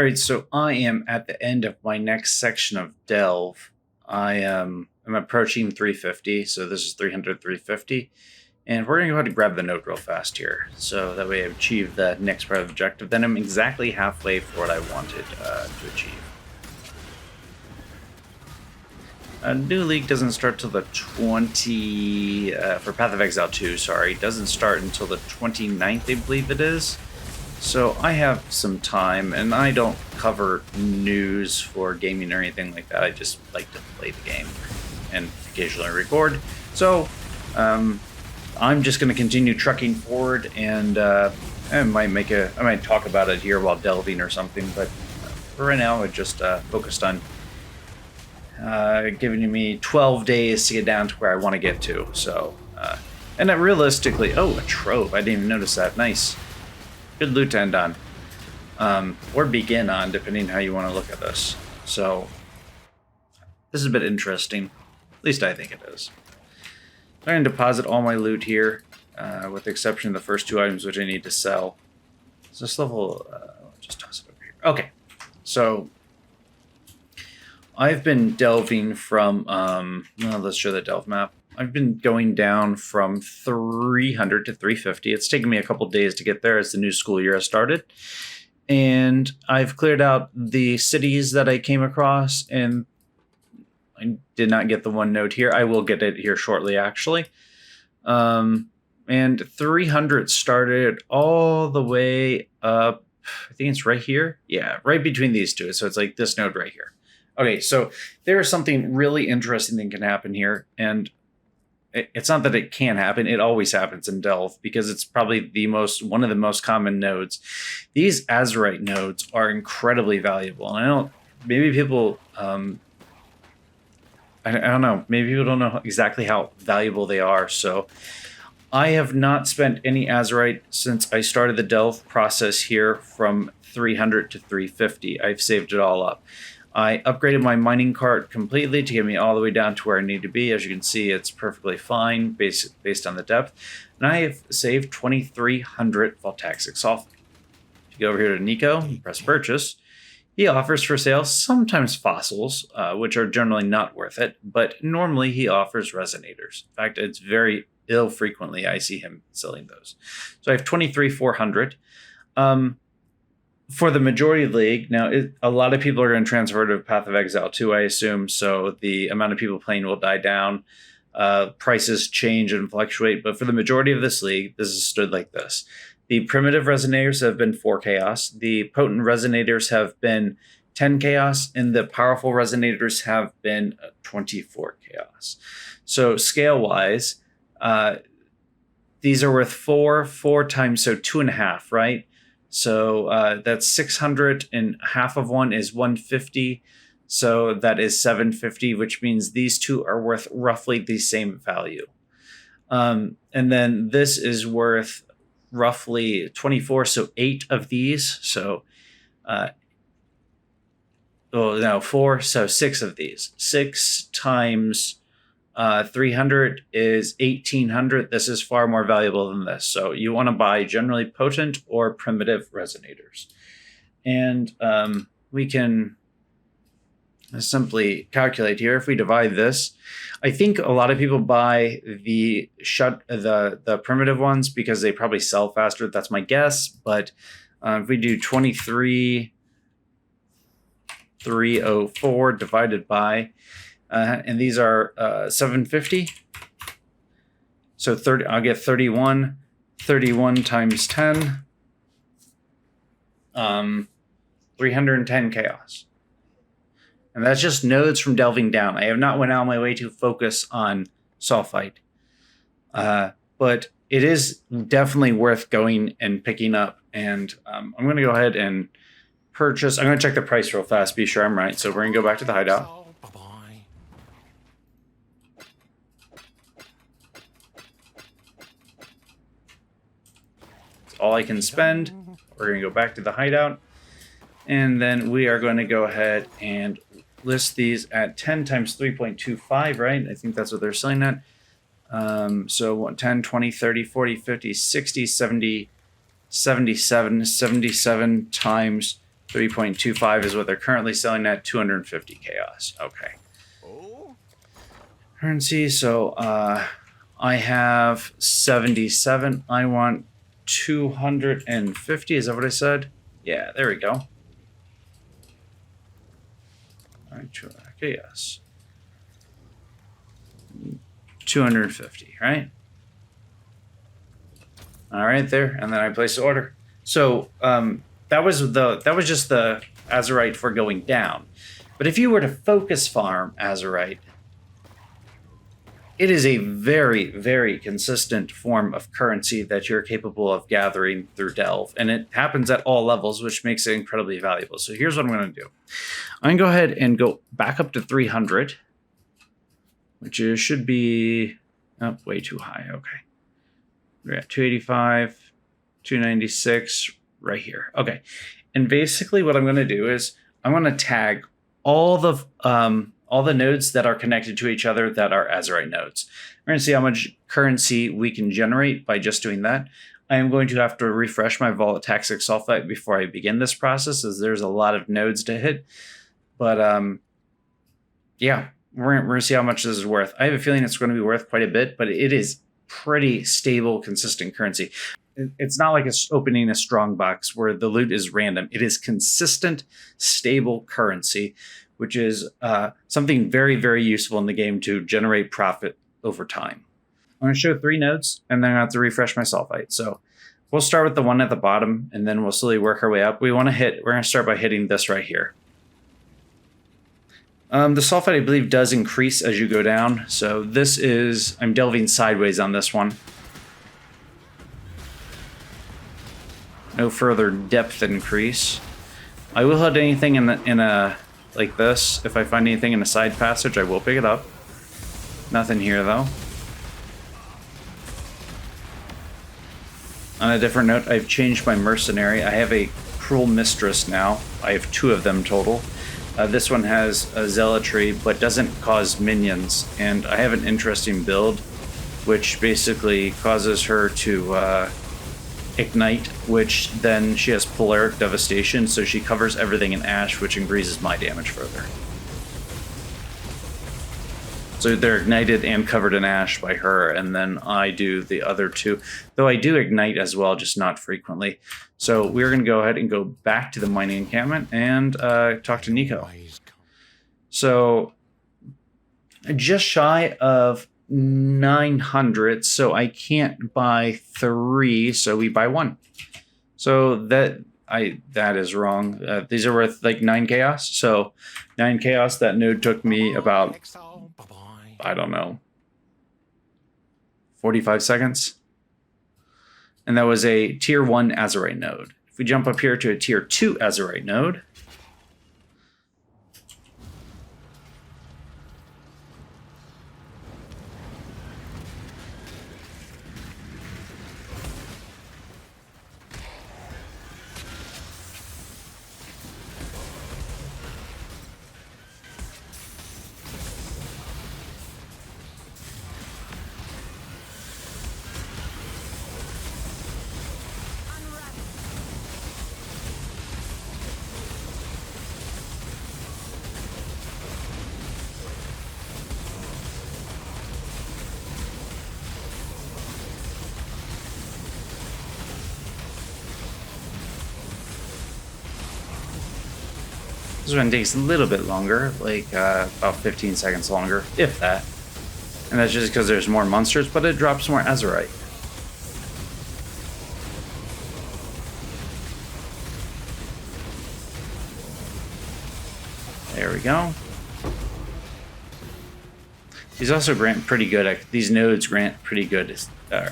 All right, so I am at the end of my next section of Delve. I'm approaching 350, so this is 300, 350. And we're going to go ahead and grab the node real fast here. So that way I achieve the next part of the objective. Then I'm exactly halfway for what I wanted to achieve. New League doesn't start till the 20... for Path of Exile 2, sorry. Doesn't start until the 29th, I believe it is. So I have some time, and I don't cover news for gaming or anything like that. I just like to play the game and occasionally record. So I'm just going to continue trucking forward, and I might talk about it here while delving or something. But for right now, I just focused on giving me 12 days to get down to where I want to get to. So, and that realistically, oh, a trove! I didn't even notice that. Nice. Good loot to end on, or begin on, depending how you want to look at this. So, this is a bit interesting. At least I think it is. I'm going to deposit all my loot here, with the exception of the first two items which I need to sell. Is this level... I'll just toss it over here. Okay, so I've been delving from... well, let's show the delve map. I've been going down from 300 to 350. It's taken me a couple days to get there as the new school year has started. And I've cleared out the cities that I came across, and I did not get the one node here. I will get it here shortly, actually. And 300 started all the way up. I think it's right here. Yeah, right between these two. So it's like this node right here. Okay, so there's something really interesting that can happen here. And it's not that it can happen. It always happens in Delve because it's probably one of the most common nodes. These Azurite nodes are incredibly valuable. And I don't, maybe people, I don't know, maybe people don't know exactly how valuable they are. So I have not spent any Azurite since I started the Delve process here from 300 to 350. I've saved it all up. I upgraded my mining cart completely to get me all the way down to where I need to be. As you can see, it's perfectly fine based on the depth. And I have saved 2,300 voltaxic sulfate. If you go over here to Nico and press purchase, he offers for sale sometimes fossils, which are generally not worth it, but normally he offers resonators. In fact, it's very frequently I see him selling those. So I have 23,400. For the majority of the league, now a lot of people are going to transfer to Path of Exile 2, I assume, so the amount of people playing will die down. Prices change and fluctuate, but for the majority of this league, this is stood like this. The primitive resonators have been 4 chaos, the potent resonators have been 10 chaos, and the powerful resonators have been 24 chaos. So scale-wise, these are worth 4 times, so 2.5, right? So that's 600, and half of one is 150. So that is 750, which means these two are worth roughly the same value. And then this is worth roughly 24, so 8 of these. So, 4, so 6 of these. 6 times 300 is 1,800. This is far more valuable than this. So you want to buy generally potent or primitive resonators. And we can simply calculate here. If we divide this, I think a lot of people buy the primitive ones because they probably sell faster. That's my guess. But if we do 23,304 divided by, and these are 750. So 30. I'll get 31. 31 times 10. 310 chaos. And that's just nodes from delving down. I have not went out of my way to focus on sulfite. But it is definitely worth going and picking up. And I'm going to go ahead and purchase. I'm going to check the price real fast, be sure I'm right. So we're going to go back to the hideout. All I can spend. We're going to go back to the hideout, and then we are going to go ahead and list these at 10 times 3.25, right? I think that's what they're selling at. So 10, 20, 30, 40, 50, 60, 70, 77 times 3.25 is what they're currently selling at. 250 chaos. Okay. Currency. So I have 77. I want 250. Is that what I said? Yeah, there we go. All right, okay, yes. 250, right? All right, there, and then I place the order. So that was just the Azurite for going down. But if you were to focus farm Azurite, it is a very, very consistent form of currency that you're capable of gathering through Delve. And it happens at all levels, which makes it incredibly valuable. So here's what I'm going to do. I'm going to go ahead and go back up to 300, which should be way too high. Okay. We're at 285, 296, right here. Okay. And basically what I'm going to do is I'm going to tag all the nodes that are connected to each other that are Azurite nodes. We're going to see how much currency we can generate by just doing that. I am going to have to refresh my volataxic sulfite before I begin this process, as there's a lot of nodes to hit. But yeah, we're going to see how much this is worth. I have a feeling it's going to be worth quite a bit, but it is pretty stable, consistent currency. It's not like it's opening a strong box where the loot is random. It is consistent, stable currency, which is something very, very useful in the game to generate profit over time. I'm going to show 3 nodes, and then I have to refresh my sulfite. So we'll start with the one at the bottom, and then we'll slowly work our way up. We're going to start by hitting this right here. The sulfite, I believe, does increase as you go down. So this is, I'm delving sideways on this one. No further depth increase. I will hit anything in a like this. If I find anything in a side passage, I will pick it up. Nothing here, though. On a different note, I've changed my mercenary. I have a cruel mistress now. I have 2 of them total. This one has a zealotry, but doesn't cause minions. And I have an interesting build, which basically causes her to ignite, which then she has polaric devastation, so she covers everything in ash, which increases my damage further. So they're ignited and covered in ash by her, and then I do the other 2. Though I do ignite as well, just not frequently. So we're going to go ahead and go back to the mining encampment and talk to Nico. So just shy of 900, so I can't buy 3, so we buy 1. So that is wrong. These are worth like 9 chaos. So 9 chaos, that node took me about, I don't know, 45 seconds. And that was a tier 1 Azurite node. If we jump up here to a tier 2 Azurite node, this one takes a little bit longer, like about 15 seconds longer, if that. And that's just because there's more monsters, but it drops more Azurite. There we go. These also grant pretty good, these nodes grant pretty good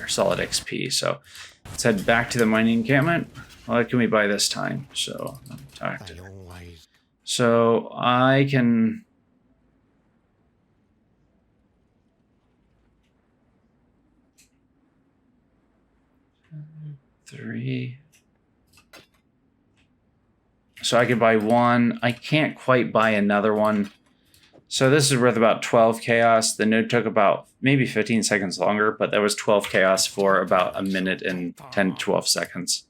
solid XP. So let's head back to the mining encampment. What can we buy this time? So talk to her. So I can... Three. So I could buy 1. I can't quite buy another one. So this is worth about 12 chaos. The node took about maybe 15 seconds longer, but that was 12 chaos for about a minute and 10 to 12 seconds.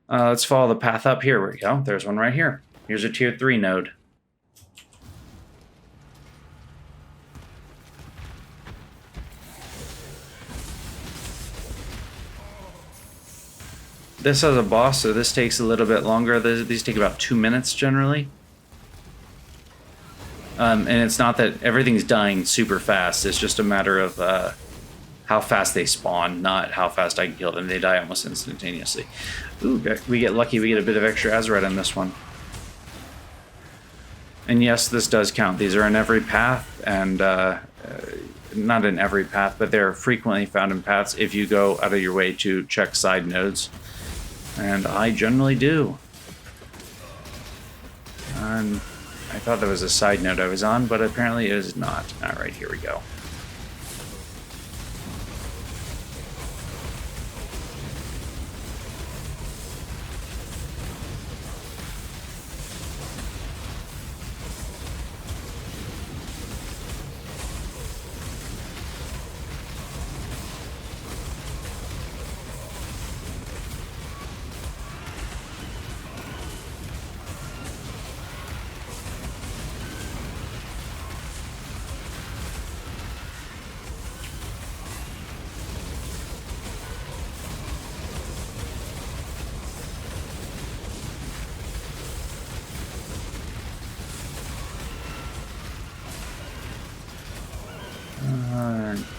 Let's follow the path up. Here we go. There's one right here. Here's a tier 3 node. This has a boss, so this takes a little bit longer. These take about 2 minutes generally. And it's not that everything's dying super fast. It's just a matter of how fast they spawn, not how fast I can kill them. They die almost instantaneously. Ooh, we get lucky. We get a bit of extra Azurite on this one. And yes, this does count. These are in every path, and not in every path, but they're frequently found in paths if you go out of your way to check side nodes. And I generally do. And I thought there was a side node I was on, but apparently it is not. Alright, here we go.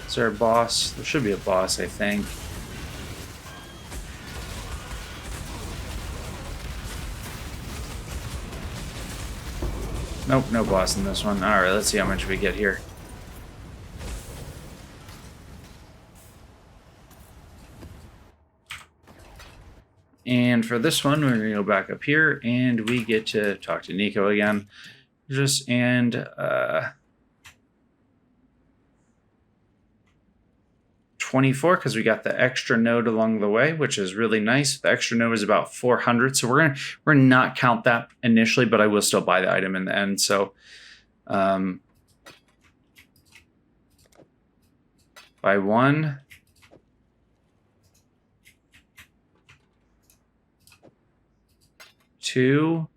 Is there a boss? There should be a boss, I think. Nope, no boss in this one. Alright, let's see how much we get here. And for this one, we're going to go back up here, and we get to talk to Nico again. 24 because we got the extra node along the way, which is really nice. The extra node is about 400, so we're gonna not count that initially, but I will still buy the item in the end. So buy 1, 2.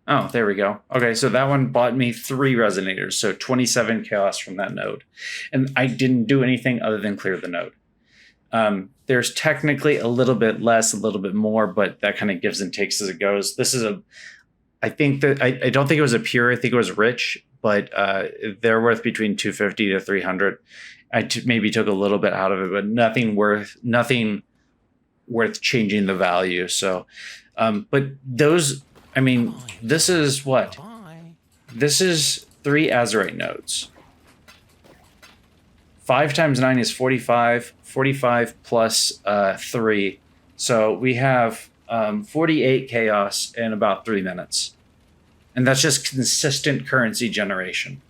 Oh, there we go. Okay, so that one bought me 3 resonators, so 27 chaos from that node. And I didn't do anything other than clear the node. There's technically a little bit less, a little bit more, but that kind of gives and takes as it goes. This is I think that, I don't think it was a pure, I think it was rich, but they're worth between 250 to 300. I maybe took a little bit out of it, but nothing worth changing the value. So, but those, I mean, this is what? This is 3 Azurite nodes. 5 times 9 is 45. 45 plus 3. So we have 48 chaos in about 3 minutes. And that's just consistent currency generation.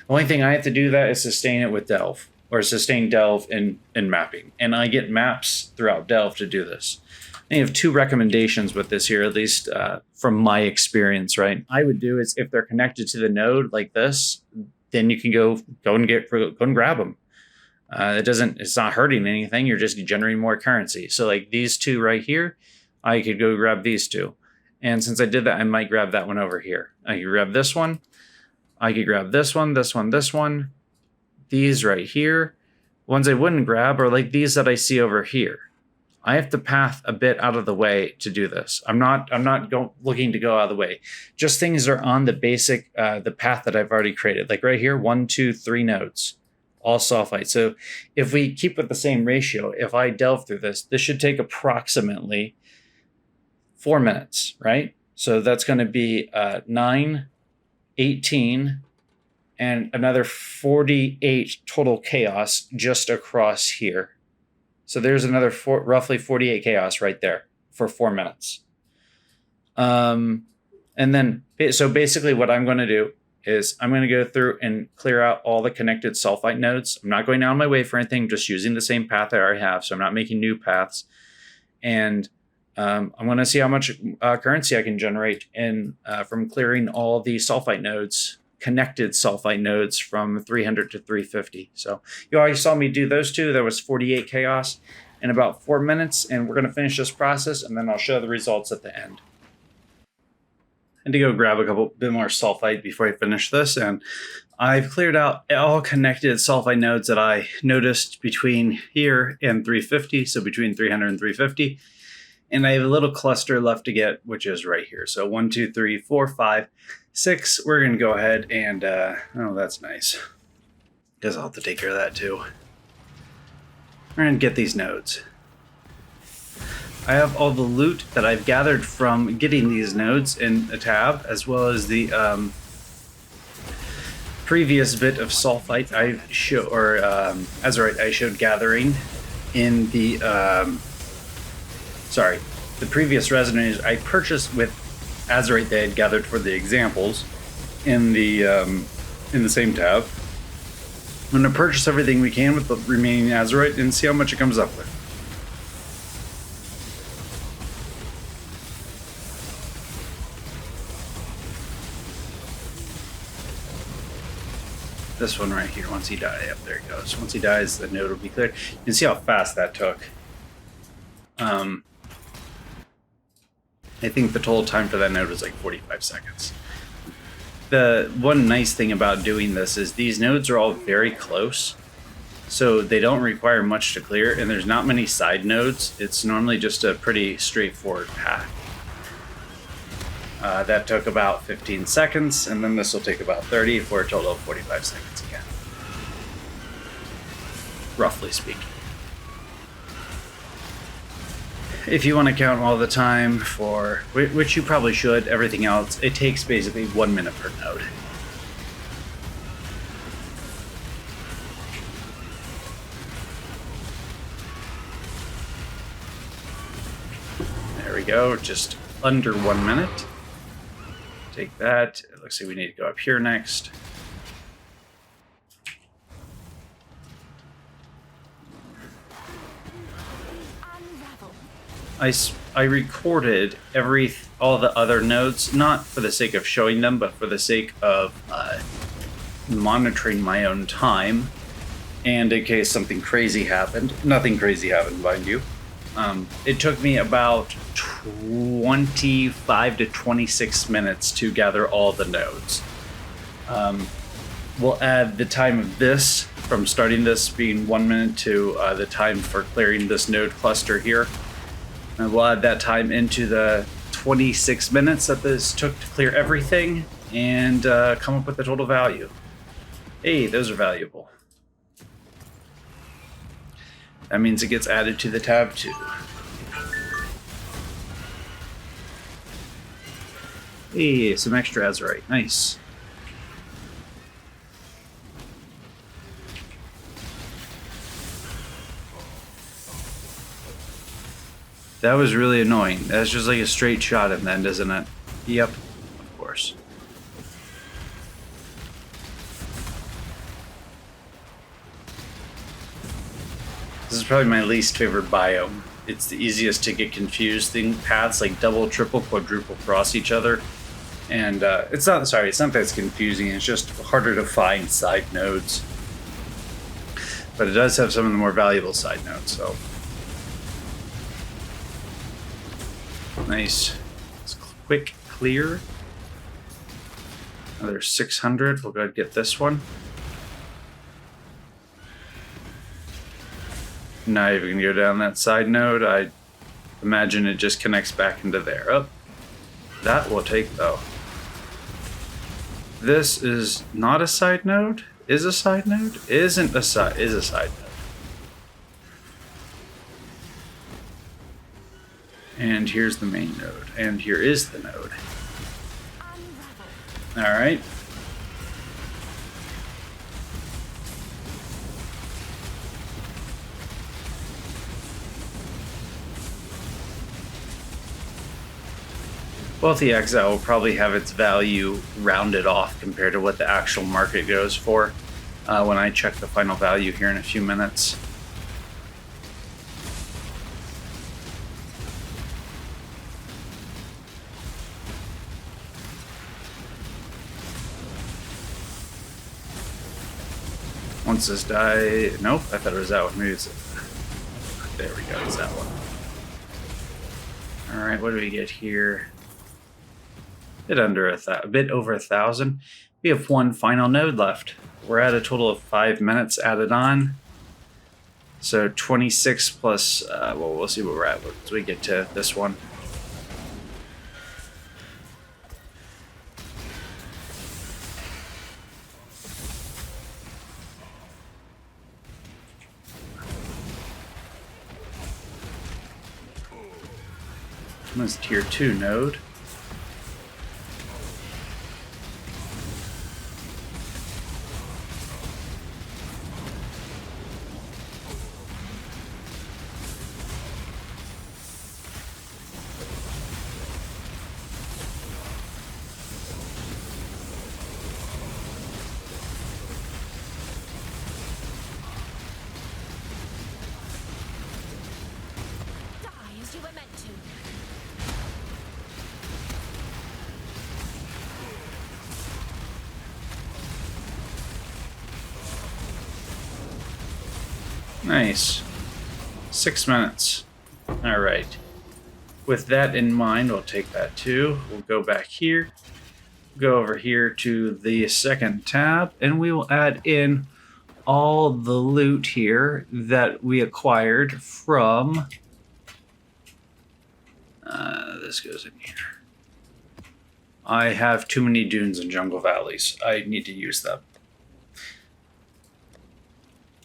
The only thing I have to do that is sustain it with Delve, or sustain Delve in mapping. And I get maps throughout Delve to do this. I have 2 recommendations with this here, at least from my experience, right? I would do is if they're connected to the node like this, then you can go and grab them. It's not hurting anything. You're just generating more currency. So like these 2 right here, I could go grab these 2. And since I did that, I might grab that one over here. I could grab this one. I could grab this one, this one, this one. These right here. Ones I wouldn't grab are like these that I see over here. I have to path a bit out of the way to do this. I'm not looking to go out of the way. Just things that are on the basic, the path that I've already created. Like right here, 1, 2, 3 nodes, all sulfite. So if we keep with the same ratio, if I delve through this should take approximately 4 minutes, right? So that's going to be 9, 18, and another 48 total chaos just across here. So there's another roughly 48 chaos right there for 4 minutes. And then, so basically what I'm going to do is I'm going to go through and clear out all the connected sulfite nodes. I'm not going out of my way for anything, just using the same path I already have. So I'm not making new paths. And I'm going to see how much currency I can generate from clearing all the sulfite nodes, connected sulfite nodes from 300 to 350. So you already saw me do those 2. There was 48 chaos. in about 4 minutes, and we're going to finish this process, and then I'll show the results at the end. And to go grab a bit more sulfite before I finish this, and I've cleared out all connected sulfite nodes that I noticed between here and 350, so between 300 and 350. And I have a little cluster left to get, which is right here. So 1, 2, 3, 4, 5, 6. We're going to go ahead and, oh, that's nice. Guess I'll have to take care of that too. We're going to get these nodes. I have all the loot that I've gathered from getting these nodes in a tab, as well as the previous bit of sulfite Azurite I showed gathering in the the previous resonators I purchased with Azurite they had gathered for the examples in the same tab. I'm going to purchase everything we can with the remaining Azurite and see how much it comes up with. This one right here, once he dies, yep, there he goes. Once he dies, the node will be cleared. You can see how fast that took. I think the total time for that node was like 45 seconds. The one nice thing about doing this is these nodes are all very close, so they don't require much to clear, and there's not many side nodes. It's normally just a pretty straightforward path. That took about 15 seconds, and then this will take about 30 for a total of 45 seconds again. Roughly speaking. If you want to count all the time for, which you probably should, everything else, it takes basically 1 minute per node. There we go, just under 1 minute. Take that. It looks like we need to go up here next. I recorded all the other nodes, not for the sake of showing them, but for the sake of monitoring my own time, and in case something crazy happened. Nothing crazy happened, mind you. It took me about 25 to 26 minutes to gather all the nodes. We'll add the time of this, from starting this being 1 minute to the time for clearing this node cluster here. And we'll add that time into the 26 minutes that this took to clear everything, and come up with the total value. Hey, those are valuable. That means it gets added to the tab too. Hey, some extra Azurite. Nice. That was really annoying. That's just like a straight shot and then, isn't it? Yep, of course. This is probably my least favorite biome. It's the easiest to get confused. Paths like double, triple, quadruple cross each other. And it's not that it's confusing, it's just harder to find side nodes. But it does have some of the more valuable side nodes, so. Nice. It's quick clear. Another 600. We'll go ahead and get this one. Not even gonna go down that side node. I imagine it just connects back into there. Oh, that will take though. This is not a side node. Is a side node? Isn't a side. Is a side node. And here's the main node. And here is the node. Alright. Path of Exile will probably have its value rounded off compared to what the actual market goes for when I check the final value here in a few minutes. Once this die, nope, I thought it was that one. Maybe it's There we go. It's that one. All right, what do we get here? A bit over 1,000. We have one final node left. We're at a total of 5 minutes added on. So 26 plus, well, we'll see what we're at once we get to this one. This tier 2 node. Nice. 6 minutes. All right. With that in mind, we'll take that too. We'll go back here, go over here to the second tab, and we will add in all the loot here that we acquired from... this goes in here. I have too many dunes and jungle valleys. I need to use them.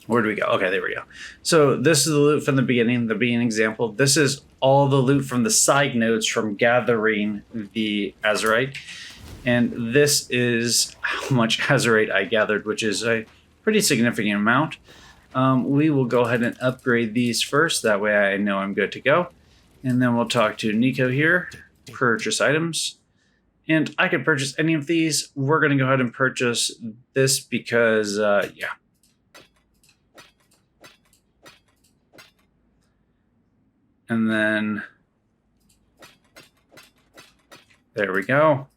Where do we go? Okay, there we go. So this is the loot from the beginning example. This is all the loot from the side nodes from gathering the Azurite. And this is how much Azurite I gathered, which is a pretty significant amount. We will go ahead and upgrade these first. That way I know I'm good to go. And then we'll talk to Nico here. Purchase items. And I could purchase any of these. We're going to go ahead and purchase this because, yeah. And then, there we go.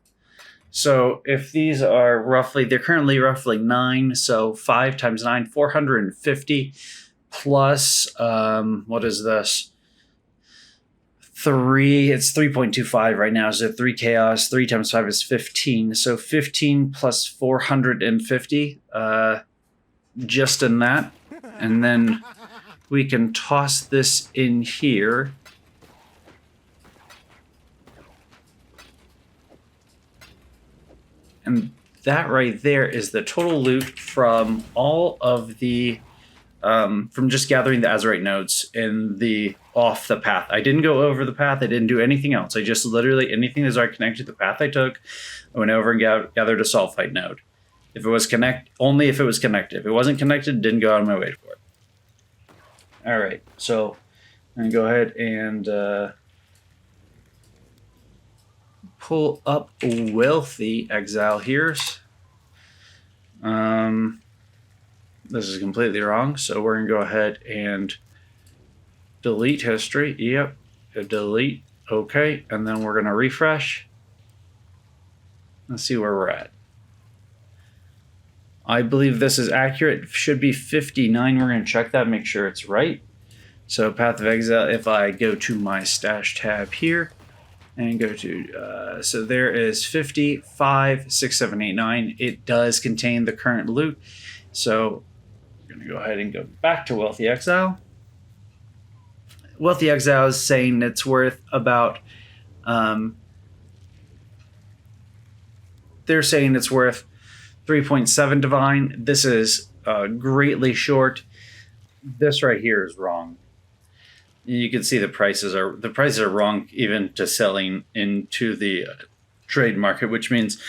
So if these are roughly, they're currently roughly 9, so 5 times 9, 450 plus, what is this? 3, it's 3.25 right now, so 3 chaos, 3 times 5 is 15, so 15 plus 450, just in that, and then we can toss this in here. And that right there is the total loot from all of the, from just gathering the Azurite nodes in the off the path. I didn't go over the path. I didn't do anything else. I just literally, anything that's already connected to the path I took, I went over and gathered a sulfite node. If it was only if it was connected. If it wasn't connected, didn't go out of my way for it. All right, so I'm gonna go ahead and pull up Wealthy Exile here. This is completely wrong, so we're gonna go ahead and delete history. Yep, delete. Okay, and then we're gonna refresh. Let's see where we're at. I believe this is accurate. It should be 59. We're going to check that, make sure it's right. So Path of Exile, if I go to my stash tab here and go to, so there is 55, 6, 7, 8, 9. It does contain the current loot. So we're going to go ahead and go back to Wealthy Exile. Wealthy Exile is saying it's worth about, they're saying it's worth 3.7 divine. This is greatly short. This right here is wrong. You can see the prices are wrong even to selling into the trade market, which means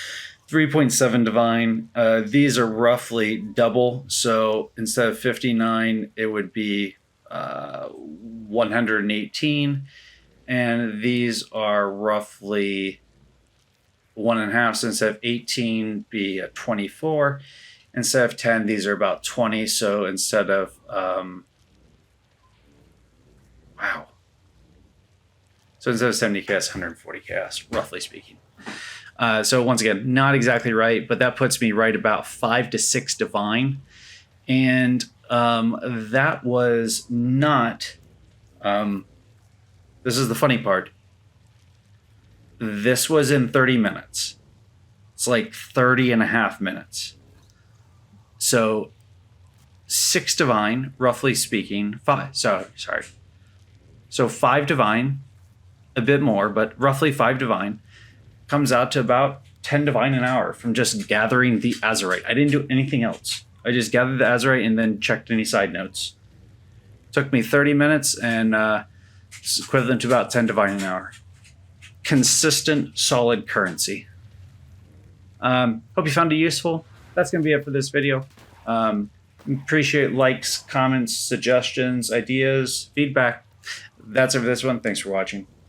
3.7 divine. These are roughly double. So instead of 59, it would be 118, and these are roughly 1.5, so instead of 18 be 24, instead of 10 these are about 20, so instead of wow, so instead of 70 chaos, 140 chaos, roughly speaking. So once again, not exactly right, but that puts me right about 5 to 6 divine, and that was not This is the funny part. This was in 30 minutes. It's like 30 and a half minutes. So 6 divine, roughly speaking, 5. Sorry. So 5 divine, a bit more, but roughly 5 divine, comes out to about 10 divine an hour from just gathering the Azurite. I didn't do anything else. I just gathered the Azurite and then checked any side notes. Took me 30 minutes, and it's equivalent to about 10 divine an hour. Consistent, solid currency. Hope you found it useful. That's going to be it for this video. Appreciate likes, comments, suggestions, ideas, feedback. That's it for this one. Thanks for watching.